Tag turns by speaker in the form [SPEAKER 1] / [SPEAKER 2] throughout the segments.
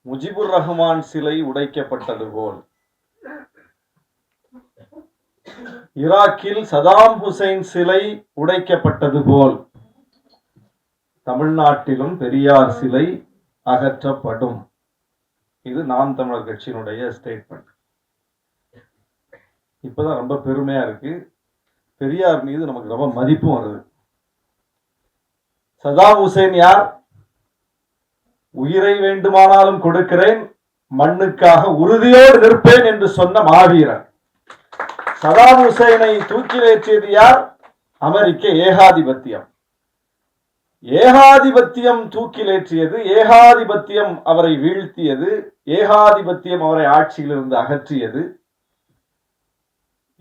[SPEAKER 1] முஜிபுர் ரஹ்மான் சிலை உடைக்கப்பட்டது போல் ஈராக்கில் Saddam Hussein சிலை உடைக்கப்பட்டது போல் தமிழ்நாட்டிலும் பெரியார் சிலை அகற்றப்படும். இது நாம் தமிழர் கட்சியினுடைய ஸ்டேட்மெண்ட். இப்பதான் ரொம்ப பெருமையா இருக்கு. பெரியார் மீது நமக்கு ரொம்ப மதிப்பும் வருது. சதாம் ஹுசைன் யார்? உயிரை வேண்டுமானாலும் கொடுக்கிறேன், மண்ணுக்காக உறுதியோடு நிற்பேன் என்று சொன்ன மாவீரன். சதாம் ஹுசைனை தூக்கிலேற்றியது யார்? அமெரிக்க ஏகாதிபத்தியம். ஏகாதிபத்தியம் தூக்கிலேற்றியது, ஏகாதிபத்தியம் அவரை வீழ்த்தியது, ஏகாதிபத்தியம் அவரை ஆட்சியிலிருந்து அகற்றியது.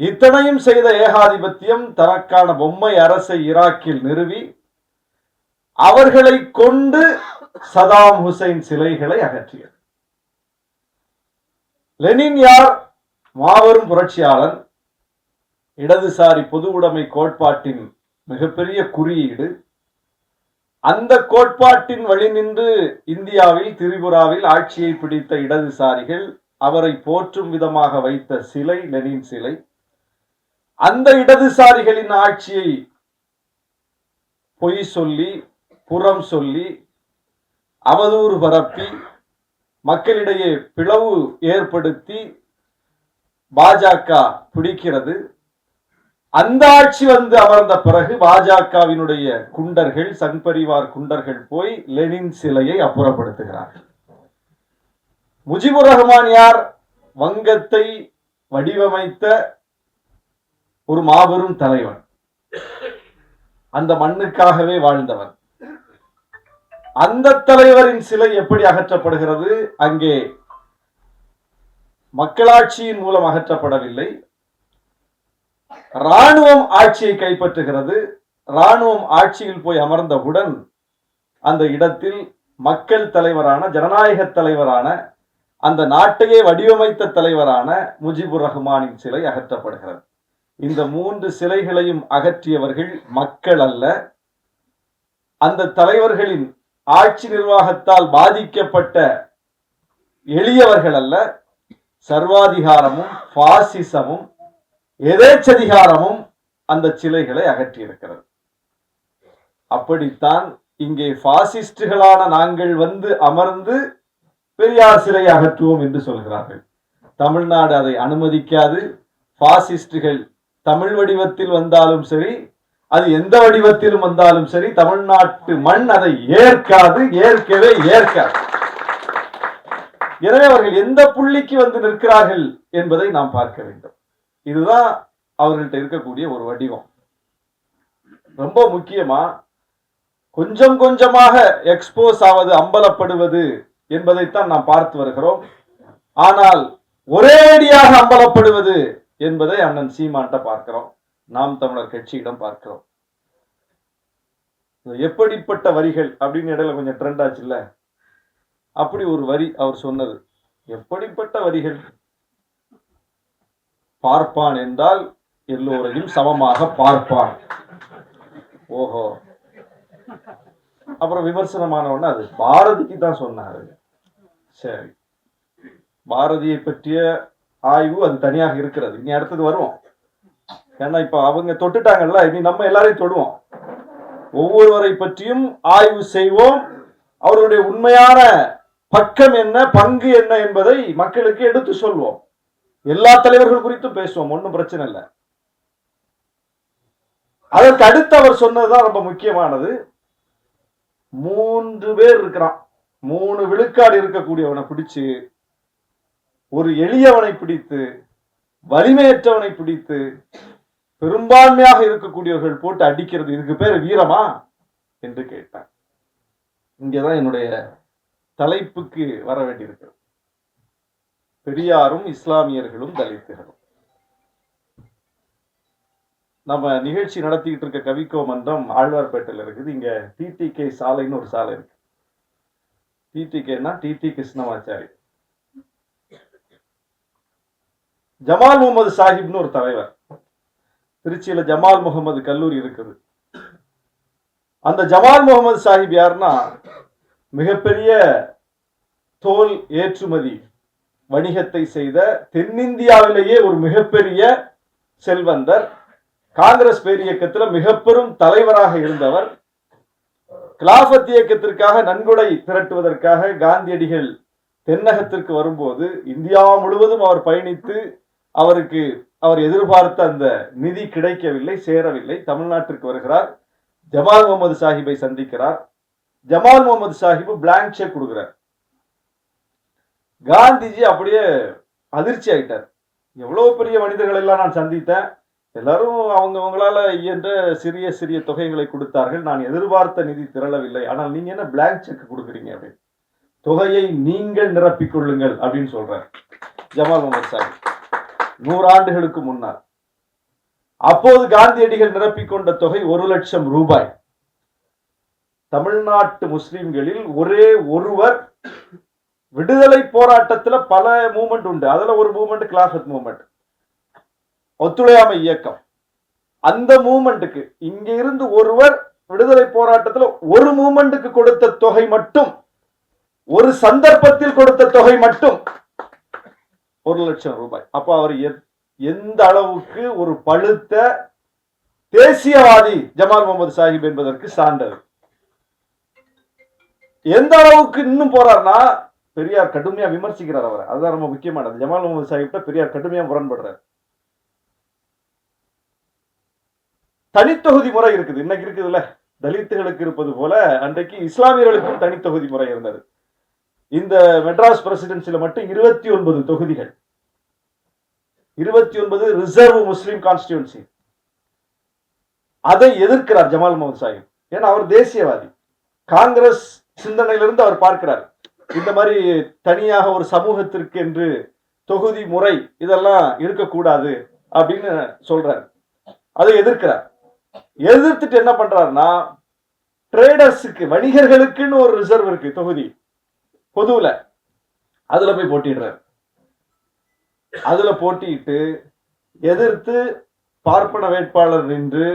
[SPEAKER 1] இத்தனையும் செய்த ஏகாதிபத்தியம் தனக்கான பொம்மை அரசை ஈராக்கில் நிறுவி அவர்களை கொண்டு சதாம் ஹுசைன் சிலைகளை அகற்றியது. லெனின் யார்? மாபெரும் புரட்சியாளன், இடதுசாரி பொது உடைமை கோட்பாட்டின் மிகப்பெரிய குறியீடு. அந்த கோட்பாட்டின் வழி நின்று இந்தியாவில் திரிபுராவில் ஆட்சியை பிடித்த இடதுசாரிகள் அவரை போற்றும் விதமாக வைத்த சிலை லெனின் சிலை. அந்த இடதுசாரிகளின் ஆட்சியை பொய் சொல்லி, புறம் சொல்லி, அவதூறு பரப்பி, மக்களிடையே பிளவு ஏற்படுத்தி பாஜக பிடிக்கிறது. அந்த ஆட்சி வந்து அமர்ந்த பிறகு பாஜகவினுடைய குண்டர்கள், சங் பரிவார் குண்டர்கள் போய் லெனின் சிலையை அப்புறப்படுத்துகிறார்கள். முஜிபுர் ரஹ்மான் யார்? வங்கத்தை வடிவமைத்த ஒரு மாபெரும் தலைவன், அந்த மண்ணுக்காகவே வாழ்ந்தவன். அந்த தலைவரின் சிலை எப்படி அகற்றப்படுகிறது? அங்கே மக்களாட்சியின் மூலம் அகற்றப்படவில்லை. ராணுவம் ஆட்சியை கைப்பற்றுகிறது. ராணுவம் ஆட்சியில் போய் அமர்ந்தவுடன் அந்த இடத்தில் மக்கள் தலைவரான, ஜனநாயக தலைவரான, அந்த நாட்டையே வடிவமைத்த தலைவரான முஜிபுர் ரஹ்மானின் சிலை அகற்றப்படுகிறது. இந்த 3 சிலைகளையும் அகற்றியவர்கள் மக்கள் அல்ல, அந்த தலைவர்களின் ஆட்சி நிர்வாகத்தால் பாதிக்கப்பட்ட எளியவர்கள் அல்ல. சர்வாதிகாரமும் பாசிசமும் எதேச்சதிகாரமும் அந்த சிலைகளை அகற்றியிருக்கிறது. அப்படித்தான் இங்கே பாசிஸ்டுகளான நாங்கள் வந்து அமர்ந்து பெரியார் சிலை அகற்றுவோம் என்று சொல்கிறார்கள். தமிழ்நாடு அதை அனுமதிக்காது. பாசிஸ்டுகள் தமிழ் வடிவத்தில் வந்தாலும் சரி, அது எந்த வடிவத்திலும் வந்தாலும் சரி, தமிழ்நாட்டு மண் அதை ஏற்காது, ஏற்கவே ஏற்காது. எனவே அவர்கள் எந்த புள்ளிக்கு வந்து நிற்கிறார்கள் என்பதை நாம் பார்க்க வேண்டும். இதுதான் அவர்கள்ட்ட இருக்கக்கூடிய ஒரு வடிவம். ரொம்ப முக்கியமா கொஞ்சம் கொஞ்சமாக எக்ஸ்போஸ் ஆவது, அம்பலப்படுவது என்பதைத்தான் நாம் பார்த்து வருகிறோம். ஆனால் ஒரேடியாக அம்பலப்படுவது என்பதை அண்ணன் சீமான்ட்ட பார்க்கிறோம், நாம் தமிழர் கட்சியிடம் பார்க்கிறோம். எப்படிப்பட்ட வரிகள் அப்படின்னு இடையில கொஞ்சம் ட்ரெண்ட் ஆச்சு இல்ல, அப்படி ஒரு வரி அவர் சொன்னது. எப்படிப்பட்ட வரிகள்? பார்ப்பான் என்றால் எல்லோரையும் சமமாக பார்ப்பான். ஓஹோ. அப்புறம் விமர்சனமானவன அது பாரதிக்கு தான் சொன்னாரு. சரி, பாரதியை பற்றிய ஆய்வு அது தனியாக இருக்கிறது, இனி அடுத்தது வருவோம். ஏன்னா இப்ப அவங்க தொட்டுட்டாங்கல்ல, இனி நம்ம எல்லாரையும் தொடுவோம். ஒவ்வொருவரை பற்றியும் ஆய்வு செய்வோம். அவருடைய உண்மையான பக்கம் என்ன, பங்கு என்ன என்பதை மக்களுக்கு எடுத்து சொல்வோம். எல்லா தலைவர்கள் குறித்தும் பேசுவோம், ஒன்றும் பிரச்சனை இல்லை. அதற்கு அடுத்து அவர் சொன்னதுதான் ரொம்ப முக்கியமானது. 3 பேர் இருக்கிறான், 3 விழுக்காடு இருக்கக்கூடியவனை பிடிச்சு, ஒரு எளியவனை பிடித்து, வலிமையற்றவனை பிடித்து, பெரும்பான்மையாக இருக்கக்கூடியவர்கள் போட்டு அடிக்கிறது, இதுக்கு பேர் வீரமா என்று கேட்டார். இங்கேதான் என்னுடைய தலைப்புக்கு வர வேண்டியிருக்கு. பெரியாரும் இஸ்லாமியர்களும் தலித்துகளும். நம்ம நிகழ்ச்சி நடத்திக்கிட்டு இருக்க கவிக்கோ மன்றம் ஆழ்வார்பேட்டையில் இருக்குது. இங்க டிடிகே சாலைன்னு ஒரு சாலை இருக்கு. டிடிகேன்னா டிடி கிருஷ்ணமாச்சாரி. ஜமால் முகமது சாஹிப்னு ஒரு தலைவர். திருச்சியில ஜமால் முகமது கல்லூரி இருக்குது. அந்த ஜமால் முகமது சாஹிப் யாருன்னா மிகப்பெரிய தோல் ஏற்றுமதி வணிகத்தை செய்த தென்னிந்தியாவிலேயே ஒரு மிகப்பெரிய செல்வந்தர், காங்கிரஸ் பேரியக்கத்தில் மிக பெரும் தலைவராக இருந்தவர். கிலாபத் இயக்கத்திற்காக நன்கொடை திரட்டுவதற்காக காந்தியடிகள் தென்னகத்திற்கு வரும்போது இந்தியா முழுவதும் அவர் பயணித்து அவர் எதிர்பார்த்த அந்த நிதி கிடைக்கவில்லை, சேரவில்லை. தமிழ்நாட்டிற்கு வருகிறார், ஜமால் முகமது சாஹிப்பை சந்திக்கிறார். ஜமால் முகமது சாஹிப் பிளாங்க் செக் கொடுக்கிறார். காந்திஜி அப்படியே அதிர்ச்சி ஆயிட்டார். எவ்வளவு பெரிய மனிதர்கள் எல்லாம் நான் சந்தித்தேன், எல்லாரும் அவங்களால இயன்ற சிறிய சிறிய தொகைகளை கொடுத்தார்கள், நான் எதிர்பார்த்த நிதி திரளவில்லை, ஆனால் நீங்க என்ன பிளாங்க் செக் கொடுக்குறீங்க அப்படின்னு. தொகையை நீங்கள் நிரப்பிக் கொள்ளுங்கள் அப்படின்னு சொல்றார் ஜமால் முகமது சாஹிப் 100 ஆண்டுகளுக்கு முன்னால். அப்போது காந்தியடிகள் நிரப்பிக் கொண்ட தொகை 1,00,000 ரூபாய். தமிழ்நாட்டு முஸ்லிம்களில் ஒரே ஒருவர் விடுதலை போராட்டத்தில் பல மூவ்மெண்ட் உண்டு, அதுல ஒரு மூவ்மெண்ட் கிலாபத் மூவ்மெண்ட், ஒத்துழையாமை இயக்கம். அந்த மூவ்மெண்ட்டுக்கு இங்க இருந்து ஒருவர் விடுதலை போராட்டத்தில் ஒரு மூவ்மெண்ட்டுக்கு கொடுத்த தொகை மட்டும், ஒரு சந்தர்ப்பத்தில் கொடுத்த தொகை மட்டும் 1,00,000 ரூபாய். அப்ப அவர் எந்த அளவுக்கு ஒரு பழுத்த தேசியவாதி ஜமால் முகமது சாஹிப் என்பதற்கு சான்றது. எந்த அளவுக்கு இன்னும் போறார்னா, பெரியார் கடுமையா விமர்சிக்கிறார் அவர். அதுதான் ரொம்ப முக்கியமானது. ஜமால் முகமது சாஹிப் பெரியார் கடுமையா முரண்படுறார். தனித்தொகுதி முறை இருக்குது, இன்னைக்கு இருக்குதுல்ல, தலித்துகளுக்கு இருப்பது போல அன்றைக்கு இஸ்லாமியர்களுக்கும் தனித்தொகுதி முறை இருந்தது. இந்த மெட்ராஸ் பிரசிடென்சில மட்டும் 29 தொகுதிகள், 29 ரிசர்வ் முஸ்லிம் கான்ஸ்டிடியூன்சி. அதை எதிர்க்கிறார் ஜமால் முகமது சாஹிப். ஏன்னா அவர் தேசியவாதி, காங்கிரஸ் சிந்தனையிலிருந்து அவர் பார்க்கிறார், இந்த மாதிரி தனியாக ஒரு சமூகத்திற்கு என்று தொகுதி முறை இதெல்லாம் இருக்கக்கூடாது அப்படின்னு சொல்றார். அதை எதிர்க்கிறார். எதிர்த்துட்டு என்ன பண்றாருன்னா, ட்ரேடர்ஸுக்கு, வணிகர்களுக்குன்னு ஒரு ரிசர்வ் இருக்கு தொகுதி பொதுவுல, அதுல போய் போட்டிடுறார். அதுல போட்டிட்டு எதிர்த்து பார்ப்பன வேட்பாளர் நின்று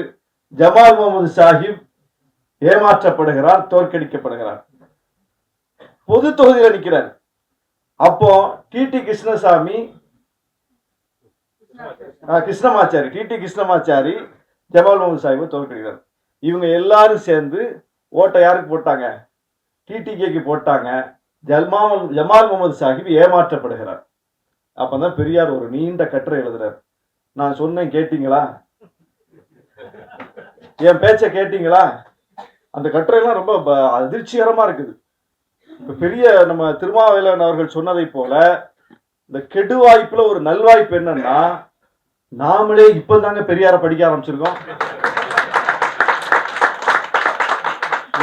[SPEAKER 1] ஜமால் முகமது சாஹிப் ஏமாற்றப்படுகிறார், தோற்கடிக்கப்படுகிறார். பொது தொகுதியில நிற்கிறார். அப்போ டிடி கிருஷ்ணசாமி, கிருஷ்ணமாச்சாரி ஜமால் முகமது சாஹிப்பை தோற்கடிக்கிறார். இவங்க எல்லாரும் சேர்ந்து ஓட்டை யாருக்கு போட்டாங்க? டிடிகேக்கு போட்டாங்க. ஜமால் முகமது சாஹிப் ஏமாற்றப்படுகிறார். அப்பதான் பெரியார் ஒரு நீண்ட கட்டுரை எழுதுறார். நான் சொன்னேன் கேட்டீங்களா? என் பேச்ச கேட்டீங்களா? அந்த கட்டுரையெல்லாம் ரொம்ப அதிர்ச்சிகரமா இருக்குது. இப்ப பெரிய நம்ம திருமாவேலன் அவர்கள் சொன்னதை போல இந்த கெடு வாய்ப்புல ஒரு நல்வாய்ப்பு என்னன்னா, நாமளே இப்பதாங்க பெரியார படிக்க ஆரம்பிச்சிருக்கோம்.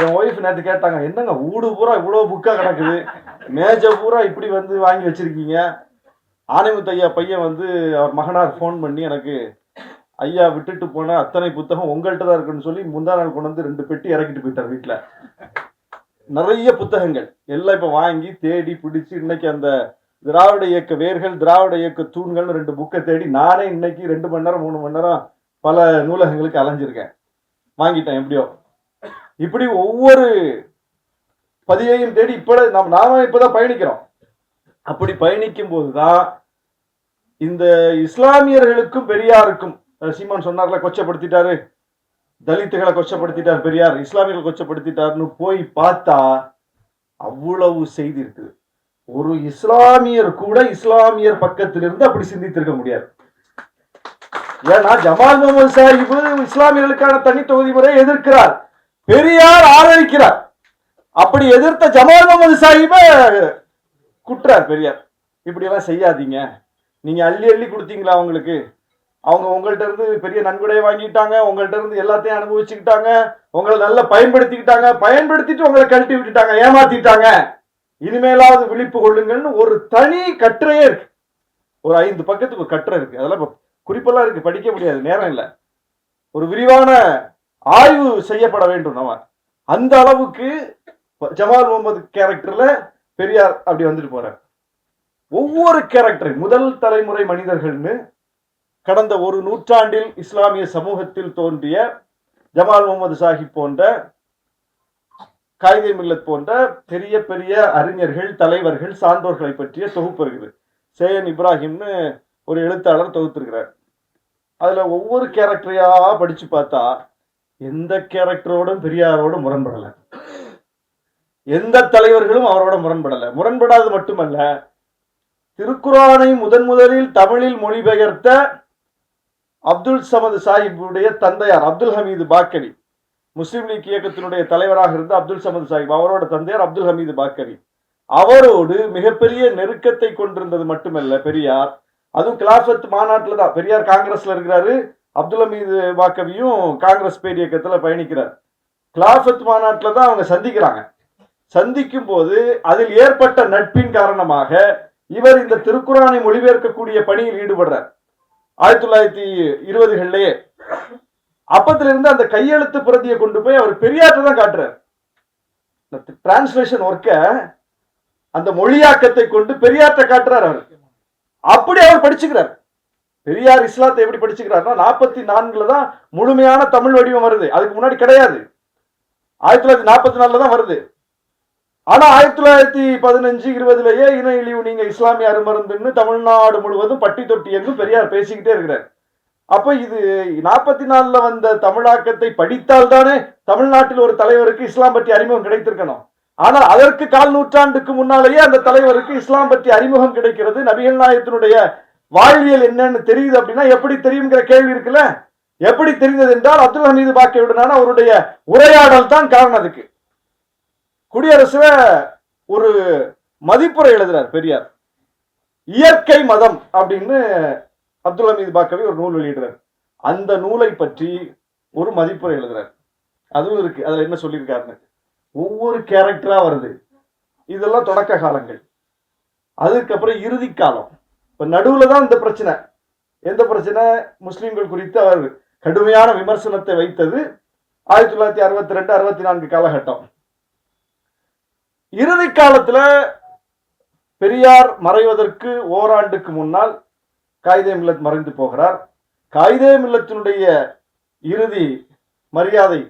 [SPEAKER 1] என் ஒய்ஃப் நேற்று கேட்டாங்க, என்னங்க ஊடு பூரா இவ்வளவு புக்கா கிடக்குது, மேஜ பூரா இப்படி வந்து வாங்கி வச்சிருக்கீங்க. ஆனைமுத்து ஐயா பையன் வந்து அவர் மகனார் போன் பண்ணி எனக்கு, ஐயா விட்டுட்டு போன அத்தனை புத்தகம் உங்கள்கிட்ட தான் இருக்குன்னு சொல்லி முந்தா நாள் கொண்டு வந்து 2 பெட்டி இறக்கிட்டு போயிட்டார். வீட்டுல நிறைய புத்தகங்கள் எல்லாம் இப்ப வாங்கி தேடி பிடிச்சு இன்னைக்கு அந்த திராவிட இயக்க வேர்கள், திராவிட இயக்க தூண்கள் 2 புக்கை தேடி நானே இன்னைக்கு 2 மணி நேரம் 3 மணி நேரம் பல நூலகங்களுக்கு அலைஞ்சிருக்கேன், வாங்கிட்டேன் எப்படியோ. இப்படி ஒவ்வொரு பதிவையும் தேடி நாம இப்பதான் பயணிக்கிறோம். அப்படி பயணிக்கும் போதுதான் இந்த இஸ்லாமியர்களுக்கும் பெரியாருக்கும், சீமான் சொன்னார்ல, கொச்சப்படுத்திட்டாரு, தலித்துகளை கொச்சப்படுத்திட்டார் பெரியார், இஸ்லாமியர்கள் கொச்சப்படுத்திட்டாருன்னு போய் பார்த்தா அவ்வளவு செய்தி இருக்குது. ஒரு இஸ்லாமியர் கூட இஸ்லாமியர் பக்கத்திலிருந்து அப்படி சிந்தித்திருக்க முடியாது. ஏன்னா ஜமால் முகமது சாஹிப் இஸ்லாமியர்களுக்கான தனி தொகுதி முறையை எதிர்க்கிறார், பெரியார் ஆதரிக்கிறார். அப்படி எதிர்த்த ஜமால் முகமது சாஹிப குற்றார் பெரியார். இப்படி எல்லாம் செய்யாதீங்க, நீங்க அள்ளி அள்ளி கொடுத்தீங்களா அவங்களுக்கு, அவங்க உங்கள்ட்ட இருந்து பெரிய நன்கொடையை வாங்கிட்டாங்க, உங்கள்ட்ட இருந்து எல்லாத்தையும் அனுபவிச்சுக்கிட்டாங்க, உங்களை நல்லா பயன்படுத்திக்கிட்டாங்க, பயன்படுத்திட்டு உங்களை கழட்டி விட்டுட்டாங்க, ஏமாத்திட்டாங்க, இனிமேலாவது விழிப்பு கொள்ளுங்கள்னு ஒரு தனி கட்டுரையே இருக்கு. ஒரு 5 பக்கத்துக்கு ஒரு கட்டுரை இருக்கு. அதெல்லாம் குறிப்பெல்லாம் இருக்கு, படிக்க முடியாது, நேரம் இல்லை. ஒரு விரிவான ஆய்வு செய்யப்பட வேண்டும். நம்ம அந்த அளவுக்கு ஜமால் முகமது கேரக்டர்ல பெரியார் அப்படி வந்துட்டு போறார். ஒவ்வொரு கேரக்டர் முதல் தலைமுறை மனிதர்கள்னு கடந்த ஒரு நூற்றாண்டில் இஸ்லாமிய சமூகத்தில் தோன்றிய ஜமால் முகமது சாஹிப் போன்ற காயிதே மில்லத் போன்ற பெரிய பெரிய அறிஞர்கள், தலைவர்கள், சான்றோர்களை பற்றிய தொகுப்பு இருக்குது. சேயன் இப்ராஹிம்னு ஒரு எழுத்தாளர் தொகுத்திருக்கிறார். அதுல ஒவ்வொரு கேரக்டரையா படிச்சு பார்த்தா எந்த கேரக்டரோடும் பெரியாரோடும் முரண்படல, எந்த தலைவர்களும் அவரோட முரண்படல. முரண்படாது மட்டுமல்ல, திருக்குரானை முதலில் தமிழில் மொழிபெயர்த்த அப்துல் சமது சாஹிபுடைய தந்தையார் அப்துல் ஹமீது பாக்கரி, முஸ்லிம் லீக் இயக்கத்தினுடைய தலைவராக இருந்த அப்துல் சமது சாஹிப், அவரோட தந்தையார் அப்துல் ஹமீது பாக்கரி, அவரோடு மிகப்பெரிய நெருக்கத்தை கொண்டிருந்தது மட்டுமல்ல பெரியார். அதுவும் கிலாஃபத் மாநாட்டில் தான். பெரியார் காங்கிரஸ்ல இருக்கிறாரு, அப்துல் ஹமீது பாக்கவியும் காங்கிரஸ் பேர் இயக்கத்துல பயணிக்கிறார். கிலாஃபத் மாநாட்டில் தான் அவங்க சந்திக்கிறாங்க. சந்திக்கும் போது அதில் ஏற்பட்ட நட்பின் காரணமாக இவர் இந்த திருக்குரானை மொழிபெயர்க்கக்கூடிய பணியில் ஈடுபடுறார் 1920களிலேயே. அப்பத்திலிருந்து அந்த கையெழுத்து பிரதியை கொண்டு போய் அவர் பெரியார்ட்ட தான் காட்டுறார். டிரான்ஸ்லேஷன் ஒர்க்க, அந்த மொழியாக்கத்தை கொண்டு பெரியார்ட்ட காட்டுறார். அவர் அப்படி அவர் படிச்சுக்கிறார். பெரியார் இஸ்லாத்தை எப்படி படிச்சுக்கிறார்னா 44ல தான் முழுமையான தமிழ் வடிவம் வருது. அதுக்கு முன்னாடி கிடையாது. 1944 தான் வருது. ஆனா 1915, 20லயே இன இழிவு நீங்க இஸ்லாமிய அருமருந்துன்னு தமிழ்நாடு முழுவதும் பட்டி தொட்டி எங்கும் பெரியார் பேசிக்கிட்டே இருக்கிறார். அப்ப இது 44ல வந்த தமிழாக்கத்தை படித்தால் தானே தமிழ்நாட்டில் ஒரு தலைவருக்கு இஸ்லாம் பற்றி அறிமுகம் கிடைத்திருக்கணும். ஆனால் அதற்கு 1/4 நூற்றாண்டுக்கு முன்னாலேயே அந்த தலைவருக்கு இஸ்லாம் பற்றி அறிமுகம் கிடைக்கிறது. நபிகள் நாயகத்தினுடைய வாழ்வியல் என்னன்னு தெரியுது. அப்படின்னா எப்படி தெரியுங்கிற கேள்வி இருக்குல்ல. எப்படி தெரிந்தது என்றால் அப்துல் ஹமீது பாக்கியுடனான அவருடைய உரையாடல் தான் காரணம். அதுக்கு குடியரசுல ஒரு மதிப்புரை எழுதுறார் பெரியார். இயற்கை மதம் அப்படின்னு அப்துல் ஹமீது பாக்கவி ஒரு நூல் வெளியிடுறார். அந்த நூலை பற்றி ஒரு மதிப்புரை எழுதுறார். அதுவும் இருக்கு. அதுல என்ன சொல்லியிருக்காருன்னு ஒவ்வொரு கேரக்டரா வருது. இதெல்லாம் தொடக்க காலங்கள். அதுக்கப்புறம் இறுதி காலம். இப்ப நடுவுல தான் இந்த பிரச்சனை. எந்த பிரச்சனை? முஸ்லிம்கள் குறித்து அவர் கடுமையான விமர்சனத்தை வைத்தது 1962, 64 காலகட்டம். இறுதி காலத்துல பெரியார் மறைவதற்கு ஓராண்டுக்கு முன்னால் காயிதே மில்லத் மறைந்து போகிறார். காயிதே மில்லத்தினுடைய இறுதி மரியாதை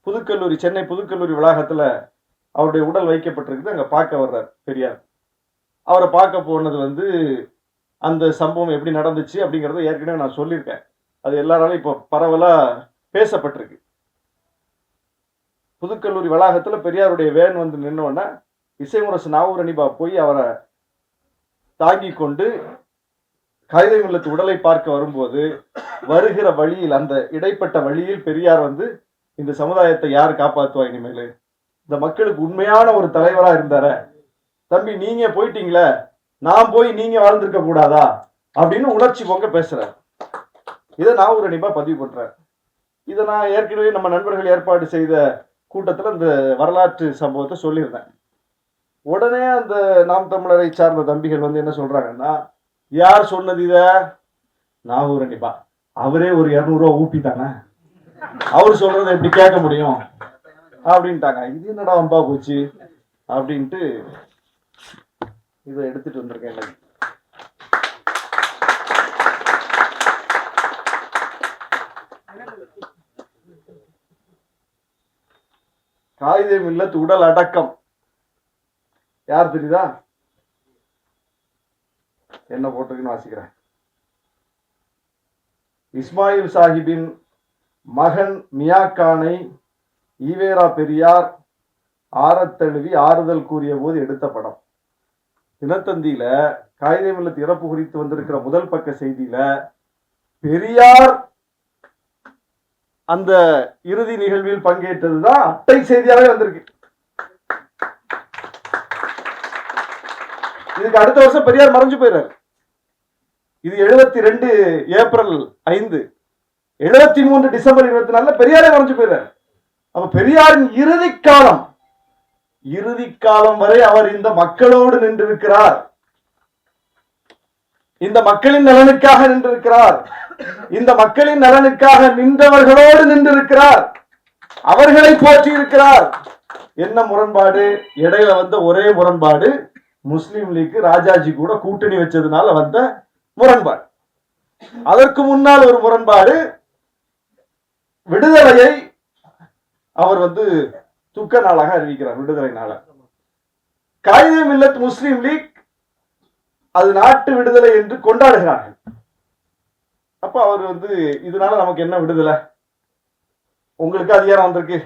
[SPEAKER 1] புதுக்கல்லூரி, சென்னை புதுக்கல்லூரி வளாகத்துல அவருடைய உடல் வைக்கப்பட்டிருக்குது. அங்க பார்க்க வர்றார் பெரியார். அவரை பார்க்க போனது அந்த சம்பவம் எப்படி நடந்துச்சு அப்படிங்கறத ஏற்கனவே நான் சொல்லியிருக்கேன். அது எல்லாராலும் இப்போ பரவலா பேசப்பட்டிருக்கு. புதுக்கல்லூரி வளாகத்துல பெரியாருடைய வேன் நின்னோன்னா இசைமுரசு நாவூர் அனிபா போய் அவரை தாங்கி கொண்டு காயிதே மில்லத் உடலை பார்க்க வரும்போது வருகிற வழியில், அந்த இடைப்பட்ட வழியில் பெரியார் இந்த சமுதாயத்தை யார் காப்பாத்துவா இனிமேல், இந்த மக்களுக்கு உண்மையான ஒரு தலைவரா இருந்தார, தம்பி நீங்க போயிட்டீங்களே, நான் போய் நீங்க வாழ்ந்திருக்க கூடாதா அப்படின்னு உணர்ச்சி பொங்க பேசுறார். இதை நாவூர் அனிபா பதிவு பண்றார். இதை நான் ஏற்கனவே நம்ம நண்பர்கள் ஏற்பாடு செய்த கூட்டத்துல இந்த வரலாற்று சம்பவத்தை சொல்லியிருந்தேன். உடனே அந்த நாம் தமிழரை சார்ந்த தம்பிகள் என்ன சொல்றாங்கன்னா, யார் சொன்னது இத? நாவூர் அனிபா. அவரே ஒரு 200 ரூபா ஊப்பிட்டாங்க, அவர் சொல்றதை எப்படி கேட்க முடியும் அப்படின்ட்டாங்க. இது என்னடா வம்பா போச்சு அப்படின்ட்டு இதை எடுத்துட்டு வந்திருக்கேன். காயிதே மில்லத் உடல் அடக்கம் யார் தெரியுதா? என்ன போட்டிருக்குன்னு வாசிக்கிறேன். இஸ்மாயில் சாஹிபின் மகன் மியாக்கானை ஈவேரா பெரியார் ஆரத்தழுவி ஆறுதல் கூறிய போது எடுத்த படம். தினத்தந்தியில காயிதே மில்லத் இறப்பு குறித்து வந்திருக்கிற முதல் பக்க செய்தியில பெரியார் அந்த இறுதி நிகழ்வில் பங்கேற்றதுதான் அட்டை செய்தியாவே வந்திருக்கு. இதுக்கு அடுத்த வருஷம் பெரியார் மறைஞ்சு போயிறாரு. இது 72 ஏப்ரல் 5, 73 டிசம்பர் 24 பெரியாரே மறைஞ்சு போயிறாரு. அப்ப பெரியாரின் இறுதி காலம் வரை அவர் இந்த மக்களோடு நின்றிருக்கிறார். இந்த மக்களின் நலனுக்காக நின்றிருக்கிறார். இந்த மக்களின் நலனுக்காக நின்றவர்களோடு நின்றிருக்கிறார். அவர்களை போற்றி இருக்கிறார். என்ன முரண்பாடு? இடையில ஒரே முரண்பாடு முஸ்லிம் லீக் ராஜாஜி கூட கூட்டணி வச்சதுனால வந்த முரண்பாடு. அதற்கு முன்னால் ஒரு முரண்பாடு, விடுதலையை அவர் துக்க நாளாக அறிவிக்கிறார், விடுதலை நாள. காயிதே மில்லத் முஸ்லீம் லீக் அது நாட்டு விடுதலை என்று கொண்டாடுகிறார்கள். அப்ப அவர் இதனால நமக்கு என்ன விடுதலை? உங்களுக்கு அதிகாரம் வந்திருக்கு,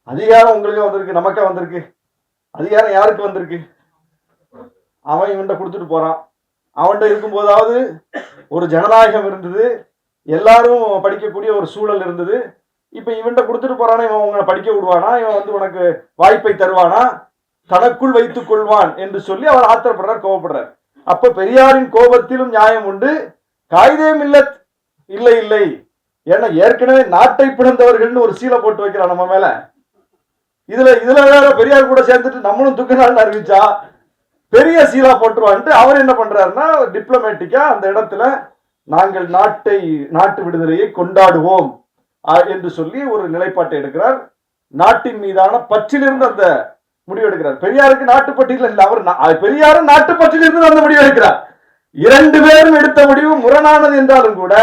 [SPEAKER 1] அதிகாரம் உங்களுக்கு வந்திருக்கு, நமக்கா வந்திருக்கு? அதிகாரம் யாருக்கு வந்திருக்கு? அவன் இவன்கிட்ட கொடுத்துட்டு போறான். அவன்கிட்ட இருக்கும் போதாவது ஒரு ஜனநாயகம் இருந்தது, எல்லாரும் படிக்கக்கூடிய ஒரு சூழல் இருந்தது. இப்ப இவன்கிட்ட கொடுத்துட்டு போறானா, இவன் உங்களை படிக்க விடுவானா? இவன் உனக்கு வாய்ப்பை தருவானா? தனக்குள் வைத்துக் கொள்வான் என்று சொல்லி அவர் ஆத்திரப்படுறார், கோபப்படுறார். அப்ப பெரியாரின் கோபத்திலும் நியாயம் உண்டு. காயிதே மில்லத் இல்லை இல்லை, ஏன்னா ஏற்கனவே நாட்டை பிறந்தவர்கள்னு ஒரு சீலை போட்டு வைக்கிறான் நம்ம மேல. இதுல வேற பெரியார் கூட சேர்ந்துட்டு நம்மளும் துக்க நாள் அறிவிச்சா பெரிய சீலா போட்டுருவான்ட்டு அவர் என்ன பண்றாருன்னா, டிப்ளமேட்டிக்கா அந்த இடத்துல நாங்கள் நாட்டு விடுதலையை கொண்டாடுவோம் என்று சொல்லி ஒரு நிலைப்பாட்டை எடுக்கிறார். நாட்டின் மீதான பற்றிலிருந்து அந்த முடிவு எடுக்கிறார். பெரியாருக்கு நாட்டுப்பற்றியில் இல்லை, அவர் பெரியாரும் நாட்டுப்பற்றிலிருந்து அந்த முடிவு எடுக்கிறார். இரண்டு பேரும் எடுத்த முடிவு முரணானது என்றாலும் கூட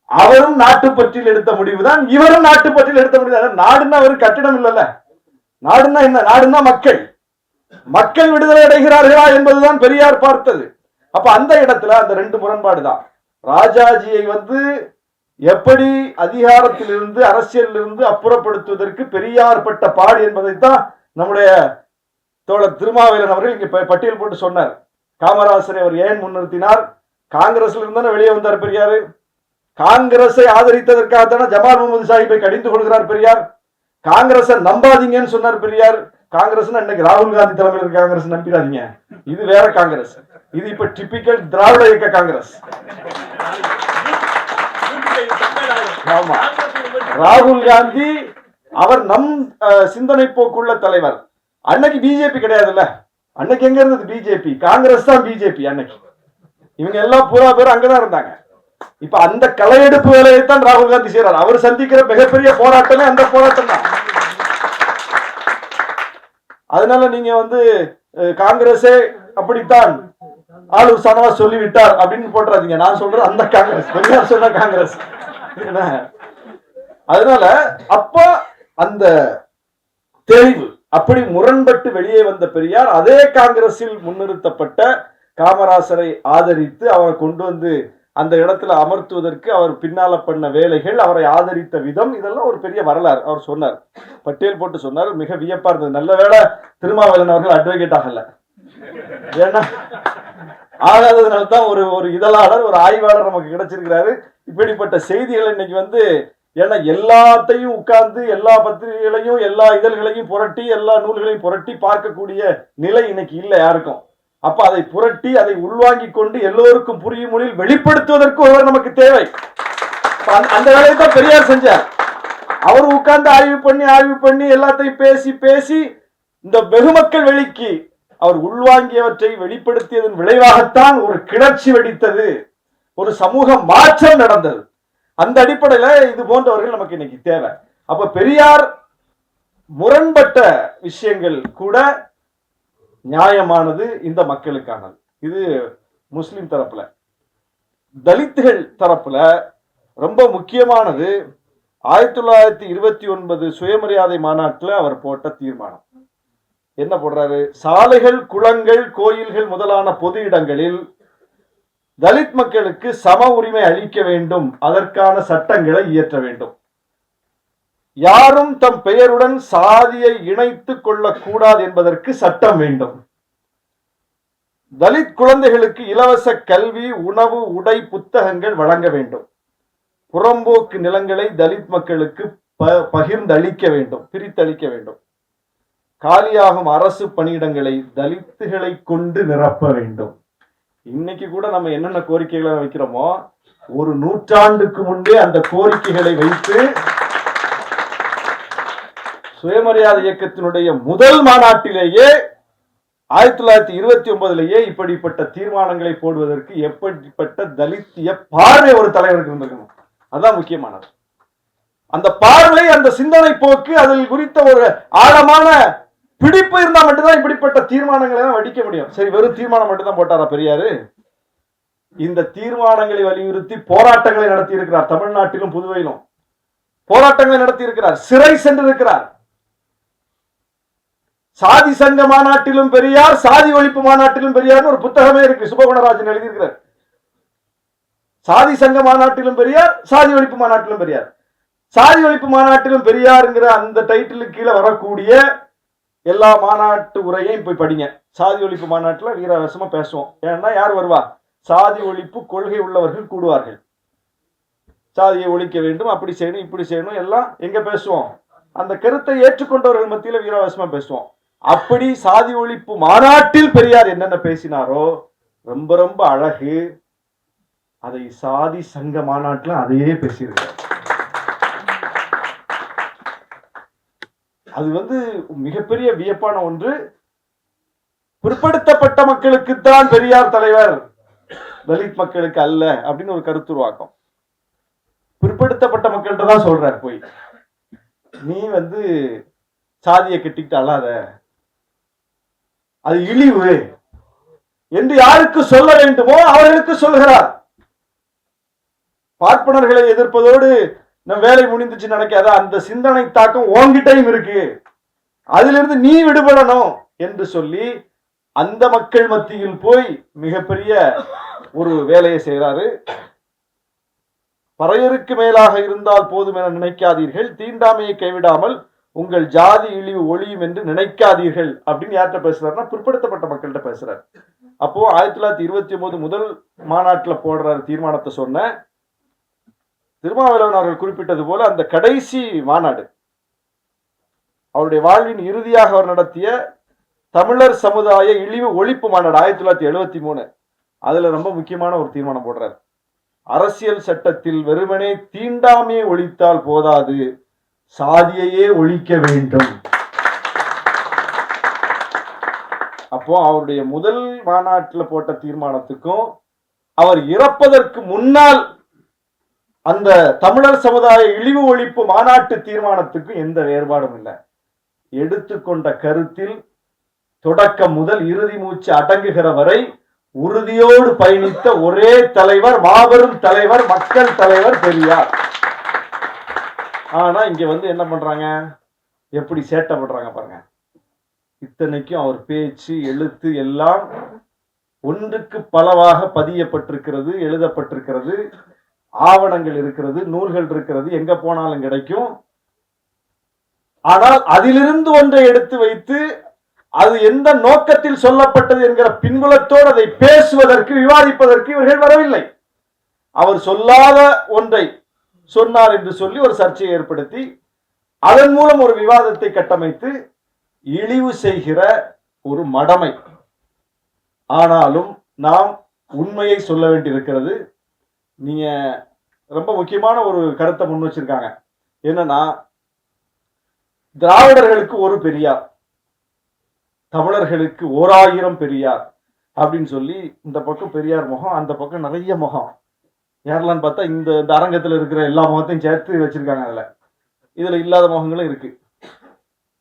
[SPEAKER 1] அவரும் நாட்டுப்பற்றில் எடுத்த முடிவு தான், இவரும் நாட்டுப்பற்றில் எடுத்த முடிவு தான். நாடுன்னா அவருக்கு கட்டிடம் இல்லைல்ல, நாடுன்னா என்ன? நாடுன்னா மக்கள். மக்கள் விடுதலை அடைகிறார்களா என்பதுதான் பெரியார் பார்த்தது. அப்ப அந்த இடத்துல அந்த ரெண்டு முரண்பாடு தான். ராஜாஜியை எப்படி அதிகாரத்திலிருந்து அரசியலிலிருந்து அப்புறப்படுத்துவதற்கு பெரியார் பட்ட பாடு என்பதைத்தான் நம்முடைய தோழர் திருமாவேலன் அவர்கள் இங்க பட்டியல் போட்டு சொன்னார். காமராசரை அவர் ஏன் முன்னிறுத்தினார்? காங்கிரஸ்ல இருந்தானே வெளியே வந்தார் பெரியார். காங்கிரஸை ஆதரித்ததற்காகத்தானே ஜமால் முகமது சாஹிப்பை கடிந்து கொள்கிறார் பெரியார். காங்கிரஸை நம்பாதீங்கன்னு சொன்னார் பெரியார். காங்கிரஸ் இன்னைக்கு ராகுல் காந்தி தலைமையில் இருக்க காங்கிரஸ் நம்பிடாதீங்க, இது வேற காங்கிரஸ். இது இப்ப டிபிக்கல் திராவிட இயக்க காங்கிரஸ். ஆமா, ராகுல் காந்தி அவர் நம் சிந்தனை போக்குள்ள தலைவர். அன்னைக்கு பிஜேபி கிடையாதுல்ல, அன்னைக்கு எங்க இருந்தது பிஜேபி? காங்கிரஸ் தான் பிஜேபி அன்னைக்கு. இவங்க எல்லாம் பூரா பேர் அங்கதான் இருந்தாங்க. இப்ப அந்த களையெடுப்பு வேலையைத்தான் ராகுல் காந்தி செய்யறார். அவர் சந்திக்கிற மிகப்பெரிய போராட்டமே அந்த போராட்டம் தான். அதனால நீங்க காங்கிரஸே அப்படித்தான் ஆளூர் சனவா சொல்லிவிட்டார் அப்படின்னு போட்டுறாதீங்க. நான் சொல்றேன் அந்த காங்கிரஸ், பெரியார் சொன்ன காங்கிரஸ். அதனால அப்ப அந்த தெளிவு, அப்படி முரண்பட்டு வெளியே வந்த பெரியார் அதே காங்கிரஸில் முன்னிறுத்தப்பட்ட காமராசரை ஆதரித்து அவரை கொண்டு அந்த இடத்துல அமர்த்துவதற்கு அவர் பின்னால பண்ண வேலைகள், அவரை ஆதரித்த விதம், இதெல்லாம் ஒரு பெரிய வரலாறு. அவர் சொன்னார், பட்டியல் போட்டு சொன்னார். மிக வியப்பா இருந்தது. நல்ல வேளை திருமாவேலன் அவர்கள் அட்வொகேட் ஆகல, ஏன்னா ஆகாததுனால்தான் ஒரு இதழாளர், ஒரு ஆய்வாளர் நமக்கு கிடைச்சிருக்கிறாரு. இப்படிப்பட்ட செய்திகள் இன்னைக்கு ஏன்னா எல்லாத்தையும் உட்கார்ந்து எல்லா பத்திரிகைகளையும் எல்லா இதழ்களையும் புரட்டி எல்லா நூல்களையும் புரட்டி பார்க்கக்கூடிய நிலை இன்னைக்கு இல்லை யாருக்கும். அப்ப அதை புரட்டி அதை உள்வாங்கி கொண்டு எல்லோருக்கும் புரியும் மொழியில் வெளிப்படுத்துவதற்கு ஒருவர் நமக்கு தேவை. அந்த வேலையை தான் பெரியார் செஞ்சார். அவர் உட்கார்ந்து ஆய்வு பண்ணி எல்லாத்தையும் பேசி இந்த வெகுமக்கள் வெளிக்கு அவர் உள்வாங்கியவற்றை வெளிப்படுத்தியதன் விளைவாகத்தான் ஒரு கிளர்ச்சி வெடித்தது, ஒரு சமூக மாற்றம் நடந்தது. அந்த அடிப்படையில இது போன்றவர்கள் நமக்கு இன்னைக்கு தேவை. அப்ப பெரியார் முரண்பட்ட விஷயங்கள் கூட நியாயமானது, இந்த மக்களுக்கானது. இது முஸ்லிம் தரப்புல. தலித்துகள் தரப்புல ரொம்ப முக்கியமானது 1929 சுயமரியாதை மாநாட்டில் அவர் போட்ட தீர்மானம். என்ன போடுறாரு? சாலைகள், குளங்கள், கோயில்கள் முதலான பொது இடங்களில் தலித் மக்களுக்கு சம உரிமை அளிக்க வேண்டும், அதற்கான சட்டங்களை இயற்ற வேண்டும். யாரும் தம் பெயருடன் சாதியை இணைத்துக் கொள்ளக்கூடாது என்பதற்கு சட்டம் வேண்டும். தலித் குழந்தைகளுக்கு இலவச கல்வி, உணவு, உடை, புத்தகங்கள் வழங்க வேண்டும். புறம்போக்கு நிலங்களை தலித் மக்களுக்கு பகிர்ந்தளிக்க வேண்டும், பிரித்தளிக்க வேண்டும். காலியாகும் அரசு பணியிடங்களை தலித்துகளை கொண்டு நிரப்ப வேண்டும். இன்னைக்கு கூட நம்ம என்னென்ன கோரிக்கைகளை வைக்கிறோமோ, ஒரு நூற்றாண்டுக்கு முன்பே அந்த கோரிக்கைகளை வைத்து சுயமரியாதை இயக்கத்தினுடைய முதல் மாநாட்டிலேயே 1929 இப்படிப்பட்ட தீர்மானங்களை போடுவதற்கு எப்படிப்பட்ட தலித்திய பார்வை ஒரு தலைவருக்கு இருந்திருக்கணும். அதுதான் முக்கியமானது. அந்த பார்வை, அந்த சிந்தனை போக்கு, அதில் குறித்த ஒரு ஆழமான பிடிப்பு இருந்தா மட்டும்தான் இப்படிப்பட்ட தீர்மானங்களை வடிக்க முடியும். சரி, வெறும் தீர்மானம் மட்டும்தான் போட்டாரா பெரியாரு? இந்த தீர்மானங்களை வலியுறுத்தி போராட்டங்களை நடத்தி இருக்கிறார். தமிழ்நாட்டிலும் புதுவையிலும் போராட்டங்களை நடத்தி இருக்கிறார். சிறை சென்றிருக்கிறார். சாதி சங்க மாநாட்டிலும் பெரியார், சாதி ஒழிப்பு மாநாட்டிலும் பெரியார் ஒரு புத்தகமே இருக்கு, சுபகுணராஜன் எழுதியிருக்கிறார். சாதி சங்க மாநாட்டிலும் பெரியார், சாதி ஒழிப்பு மாநாட்டிலும் பெரியார். சாதி ஒழிப்பு மாநாட்டிலும் பெரியாருங்கிற அந்த டைட்டிலுக்கு கீழே வரக்கூடிய எல்லா மாநாட்டு உரையையும் போய் படிங்க. சாதி ஒழிப்பு மாநாட்டில் வீரவசமா பேசுவோம். ஏன்னா யார் வருவா? சாதி ஒழிப்பு கொள்கை உள்ளவர்கள் கூடுவார்கள். சாதியை ஒழிக்க வேண்டும், அப்படி செய்யணும், இப்படி செய்யணும், எல்லாம் எங்க பேசுவோம்? அந்த கருத்தை ஏற்றுக்கொண்டவர்கள் மத்தியில வீரவசமா பேசுவோம். அப்படி சாதி ஒழிப்பு மாநாட்டில் பெரியார் என்னென்ன பேசினாரோ ரொம்ப ரொம்ப அழகு. அதை சாதி சங்க மாநாட்டில் அதையே பேசியிருக்கார். அது மிகப்பெரிய வியப்பான ஒன்று. பிற்படுத்தப்பட்ட மக்களுக்குத்தான் பெரியார் தலைவர், தலித் மக்களுக்கு அல்ல அப்படின்னு ஒரு கருத்துருவாக்கம். பிற்படுத்தப்பட்ட மக்கள்கிட்ட தான் சொல்றார், போய் நீ சாதியை கட்டிக்கிட்டு அல்லாத, அது இழிவு என்று யாருக்கு சொல்ல வேண்டுமோ அவர்களுக்கு சொல்கிறார். பார்ப்பனர்களை எதிர்ப்பதோடு நம் வேலை முடிந்துச்சு நினைக்காத, அந்த சிந்தனை தாக்கம் உன்கிட்டையும் இருக்கு, அதிலிருந்து நீ விடுபடணும் என்று சொல்லி அந்த மக்கள் மத்தியில் போய் மிகப்பெரிய ஒரு வேலையை செய்யறாரு. பறையருக்கு மேலாக இருந்தால் போதும் என நினைக்காதீர்கள், தீண்டாமையை கைவிடாமல் உங்கள் ஜாதி இழிவு ஒழியும் என்று நினைக்காதீர்கள் அப்படின்னு யார்கிட்ட பேசுறாருன்னா பிற்படுத்தப்பட்ட மக்கள்கிட்ட பேசுறாரு. அப்போ 1929 முதல் மாநாட்டில் போடுறாரு தீர்மானத்தை. சொன்ன திருமாவளவன் அவர்கள் குறிப்பிட்டது போல அந்த கடைசி மாநாடு அவருடைய வாழ்வின் இறுதியாக அவர் நடத்திய தமிழர் சமுதாய இழிவு ஒழிப்பு மாநாடு 1973. அதுல ரொம்ப முக்கியமான ஒரு தீர்மானம் போடுறார். அரசியல் சட்டத்தில் வெறுமனே தீண்டாமையை ஒழித்தால் போதாது, சாதியையே ஒழிக்க வேண்டும். அப்போ அவருடைய முதல் மாநாட்டில் போட்ட தீர்மானத்துக்கும் அவர் இறப்பதற்கு முன்னால் அந்த தமிழர் சமுதாய இழிவு ஒழிப்பு மாநாட்டு தீர்மானத்துக்கும் எந்த வேறுபாடும் இல்லை. எடுத்துக்கொண்ட கருத்தில் தொடக்கம் முதல் இறுதி மூச்சு அடங்குகிற வரை உறுதியோடு பயணித்த ஒரே தலைவர், மாபெரும் தலைவர், மக்கள் தலைவர் பெரியார். ஆனா இங்க என்ன பண்றாங்க, எப்படி சேட்டை பண்றாங்க பாருங்க. இத்தனைக்கும் அவர் பேச்சு எழுத்து எல்லாம் ஒன்றுக்கு பலவாக பதியப்பட்டிருக்கிறது, எழுதப்பட்டிருக்கிறது, ஆவணங்கள் இருக்கிறது, நூல்கள் இருக்கிறது, எங்க போனாலும் கிடைக்கும். ஆனால் அதிலிருந்து ஒன்றை எடுத்து வைத்து அது எந்த நோக்கத்தில் சொல்லப்பட்டது என்கிற பின்புலத்தோடு அதை பேசுவதற்கு, விவாதிப்பதற்கு இவர்கள் வரவில்லை. அவர் சொல்லாத ஒன்றை சொன்னார் என்று சொல்லி ஒரு சர்ச்சையை ஏற்படுத்தி அதன் மூலம் ஒரு விவாதத்தை கட்டமைத்து இழிவு செய்கிற ஒரு மடமை. ஆனாலும் நாம் உண்மையை சொல்ல வேண்டியிருக்கிறது. நீங்க ரொம்ப முக்கியமான ஒரு கருத்தை முன் வச்சிருக்காங்க. என்னன்னா, திராவிடர்களுக்கு ஒரு பெரியார், தமிழர்களுக்கு 1000 பெரியார் அப்படின்னு சொல்லி இந்த பக்கம் பெரியார் முகம், அந்த பக்கம் நிறைய முகம். யாரெல்லாம் பார்த்தா இந்த அரங்கத்தில் இருக்கிற எல்லா முகத்தையும் சேர்த்து வச்சிருக்காங்க. இதுல இல்லாத முகங்களும் இருக்கு.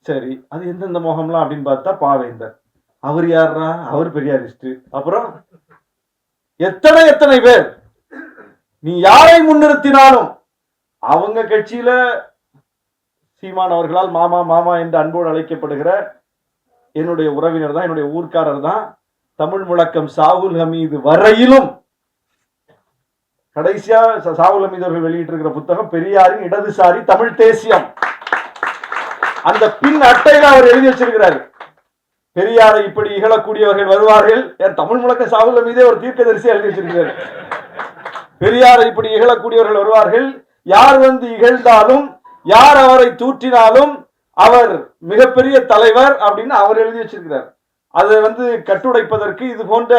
[SPEAKER 1] சரி, அது எந்தெந்த முகம்லாம் அப்படின்னு பார்த்தா பாவேந்தர், அவர் யாரா? அவர் பெரியாரிஸ்ட். அப்புறம் எத்தனை எத்தனை பேர், நீ யாரை முன்னிறுத்தினாலும் அவங்க கட்சியில சீமான் அவர்களால் மாமா மாமா என்று அன்போடு அழைக்கப்படுகிற என்னுடைய உறவினர் தான், என்னுடைய ஊர்க்காரர் தான். தமிழ் முழக்கம் சாகுல் ஹமீது வரையிலும், கடைசியா சாகுல் ஹமீது அவர்கள் வெளியிட்டிருக்கிற புத்தகம் பெரியாரின் இடதுசாரி தமிழ் தேசியம். அந்த பின் அட்டையில அவர் எழுதி வச்சிருக்கிறார், பெரியாரை இப்படி இகழக்கூடியவர்கள் வருவார்கள். தமிழ் முழக்க சாகுல் ஹமீதே ஒரு தீர்க்கதரிசி எழுதி வச்சிருக்கிறார். பெரியாரை இப்படி இகழக்கூடியவர்கள் வருவார்கள், யார் இகழ்ந்தாலும் யார் அவரை தூற்றினாலும் அவர் மிகப்பெரிய தலைவர் அப்படின்னு அவர் எழுதி வச்சிருக்கிறார். அதை கட்டுடைப்பதற்கு, இது போன்ற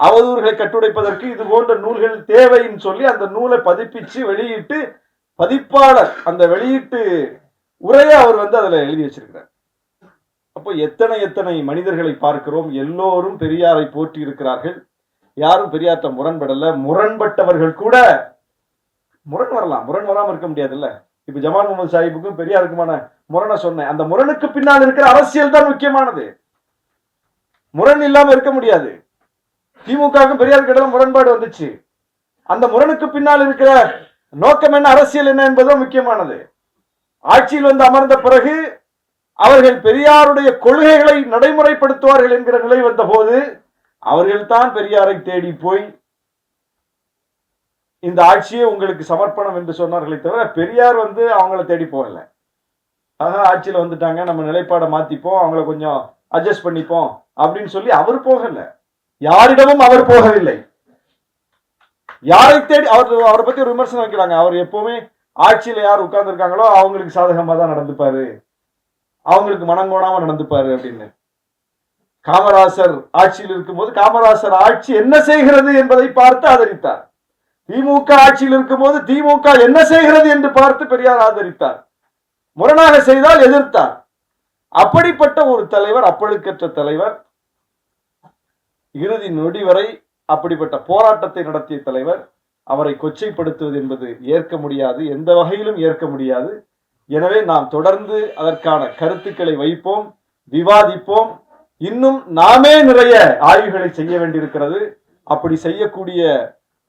[SPEAKER 1] அவதூறுகளை கட்டுடைப்பதற்கு இது போன்ற நூல்கள் தேவைன்னு சொல்லி அந்த நூலை பதிப்பிச்சு வெளியிட்டு, பதிப்பாளர் அந்த வெளியீட்டு உரையை அவர் அதுல எழுதி வச்சிருக்கிறார். அப்போ எத்தனை எத்தனை மனிதர்களை பார்க்கிறோம். எல்லோரும் பெரியாரை போற்றி இருக்கிறார்கள். யாரும் பெரியார்ட்ட முரண்படல. முரண்பட்டவர்கள் கூட முரண் வரலாம், முரண் வராம இருக்க முடியாதுல்ல. இப்ப ஜமால் முகமது சாஹிப்புக்கும் பெரியாருக்குமான முரணை சொன்னேன். அந்த முரணுக்கு பின்னால் இருக்கிற அரசியல் தான் முக்கியமானது. முரண் இல்லாம இருக்க முடியாது. திமுகவுக்கும் பெரியாருக்கு இடையில முரண்பாடு வந்துச்சு. அந்த முரணுக்கு பின்னால் இருக்கிற நோக்கம் என்ன, அரசியல் என்ன என்பதும் முக்கியமானது. ஆட்சியில் அமர்ந்த பிறகு அவர்கள் பெரியாருடைய கொள்கைகளை நடைமுறைப்படுத்துவார்கள் என்கிற நிலை வந்த போது அவர்கள்தான் பெரியாரை தேடி போய் இந்த ஆட்சியே உங்களுக்கு சமர்ப்பணம் என்று சொன்னார்களே தவிர பெரியார் அவங்கள தேடி போகல. ஆட்சியில வந்துட்டாங்க, நம்ம நிலைப்பாடை மாத்திப்போம், அவங்கள கொஞ்சம் அட்ஜஸ்ட் பண்ணிப்போம் அப்படின்னு சொல்லி அவர் போகல. யாரிடமும் அவர் போகவில்லை. யாரை தேடி அவரை பத்தி ஒரு விமர்சனம் வைக்கிறாங்க. அவர் எப்பவுமே ஆட்சியில யார் உட்கார்ந்து இருக்காங்களோ அவங்களுக்கு சாதகமா தான் நடந்துப்பாரு, அவங்களுக்கு மனங்கோணாம நடந்துப்பாரு அப்படின்னு. காமராசர் ஆட்சியில் இருக்கும்போது காமராசர் ஆட்சி என்ன செய்கிறது என்பதை பார்த்து ஆதரித்தார். திமுக ஆட்சியில் இருக்கும்போது திமுக என்ன செய்கிறது என்று பார்த்து பெரியார் ஆதரித்தார். முரணாக செய்தால் எதிர்த்தார். அப்படிப்பட்ட ஒரு தலைவர், அப்பழுக்கற்ற தலைவர், இறுதி நொடி வரை அப்படிப்பட்ட போராட்டத்தை நடத்திய தலைவர். அவரை கொச்சைப்படுத்துவது என்பது ஏற்க முடியாது, எந்த வகையிலும் ஏற்க முடியாது. எனவே நாம் தொடர்ந்து அதற்கான கருத்துக்களை வைப்போம், விவாதிப்போம். இன்னும் நாமே நிறைய ஆய்வுகளை செய்ய வேண்டியிருக்கிறது. அப்படி செய்யக்கூடிய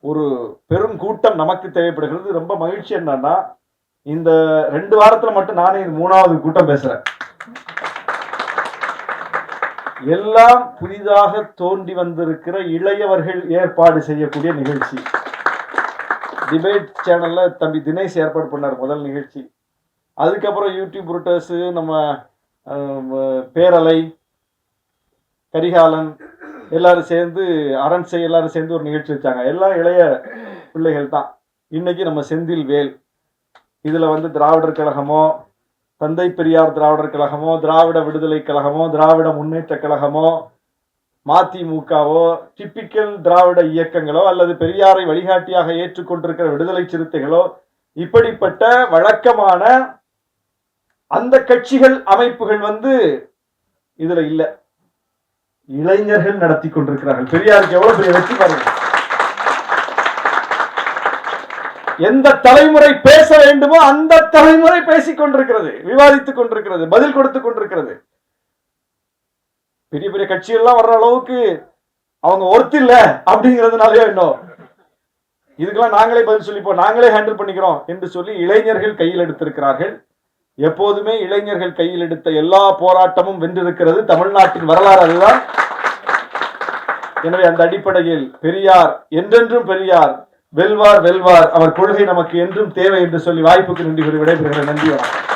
[SPEAKER 1] ஒரு பெரும் கூட்டம் நமக்கு தேவைப்படுகிறது. ரொம்ப மகிழ்ச்சி என்னன்னா, இந்த 2 வாரத்துல மட்டும் நானே 3வது கூட்டம் பேசுறேன். எல்லாம் புதிதாக தோன்றி வந்திருக்கிற இளையவர்கள் ஏற்பாடு செய்யக்கூடிய நிகழ்ச்சி. டிபேட் சேனல்ல தம்பி தினேஷ் ஏற்பாடு பண்ணார் முதல் நிகழ்ச்சி. அதுக்கப்புறம் யூடியூப் ரூட்டர்ஸ், நம்ம பேரலை, கரிகாலன் எல்லாரும் சேர்ந்து, அரண்சை எல்லாரும் சேர்ந்து ஒரு நிகழ்ச்சி வச்சாங்க. எல்லாம் இளைய பிள்ளைகள் தான். இன்னைக்கு நம்ம செந்தில் வேல், இதுல திராவிடர் கழகமோ, தந்தை பெரியார் திராவிடர் கழகமோ, திராவிட விடுதலை கழகமோ, திராவிட முன்னேற்ற கழகமோ, மதிமுகவோ, டிப்பிக்கல் திராவிட இயக்கங்களோ, அல்லது பெரியாரை வழிகாட்டியாக ஏற்றுக்கொண்டிருக்கிற விடுதலை சிறுத்தைகளோ, இப்படிப்பட்ட வழக்கமான அந்த கட்சிகள் அமைப்புகள் இதுல இல்ல. இளைஞர்கள் நடத்தி கொண்டிருக்கிறார்கள். பெரியாருக்கு எவ்வளவு பெரிய வெற்றி பாருங்க. எந்த தலைமுறை பேச வேண்டுமோ அந்த தலைமுறை பேசிக் கொண்டிருக்கிறது, விவாதித்துக் கொண்டிருக்கிறது, பதில் கொடுத்துக் கொண்டிருக்கிறது. பெரிய பெரிய கட்சிகள்லாம் வர்ற அளவுக்கு அவங்க ஒர்த் இல்ல அப்படிங்கிறதுனாலயோ இன்னும் இதுக்கெல்லாம் நாங்களே பதில் சொல்லிப்போம், நாங்களே ஹேண்டில் பண்ணிக்கிறோம் என்று சொல்லி இளைஞர்கள் கையில் எடுத்திருக்கிறார்கள். எப்போதுமே இளைஞர்கள் கையில் எடுத்த எல்லா போராட்டமும் வென்றிருக்கிறது. தமிழ்நாட்டின் வரலாறு அதுதான். எனவே அந்த அடிப்படையில் பெரியார் என்றென்றும் பெரியார், வெல்வார் வெல்வார், அவர் கொள்கை நமக்கு என்றும் தேவை என்று சொல்லி வாய்ப்புக்கு நன்றி கூறி விடைபெறுகிறேன். நன்றி, வணக்கம்.